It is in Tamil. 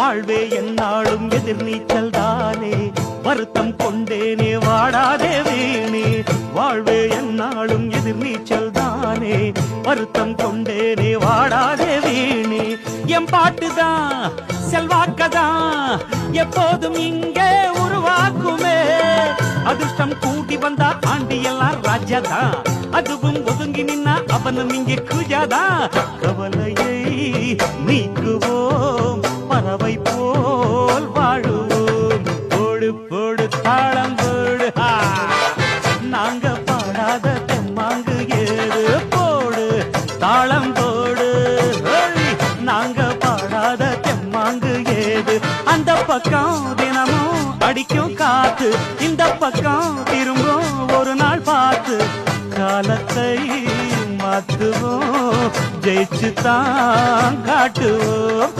வாழ்வே என்னாலும் எதிர்நீச்சல் தானே, வருத்தம் கொண்டேனே வாடாதே வீணே. வாழ்வே என்னாலும் எதிர்நீச்சல் தானே, வருத்தம் கொண்டேனே வாடாதே வீணே. என் பாட்டுதான் செல்வாக்கதான் எப்போதும் இங்கே உருவாக்குமே. அதிர்ஷ்டம் கூட்டி வந்தா ஆண்டி எல்லாம் ராஜாதான், அதுவும் ஒதுங்கி நின்னா அவனும் இங்கே குஜாதான். கவலையை நீக்குவோம், பறவை போல் வாழுவோம். போடு போடு தாளம் போடு, நாங்க பாடாத தெம்மாங்கு ஏறு. போடு தாளம் போடு, நாங்க பாடாத தெம்மாங்கு ஏது. அந்த பக்கம் தினமும் அடிக்கும் காத்து, இந்த பக்கம் திரும்பும் ஒரு நாள் பார்த்து. காலத்தை மாத்துவோம், ஜெயிச்சு தான் காட்டுவோம்.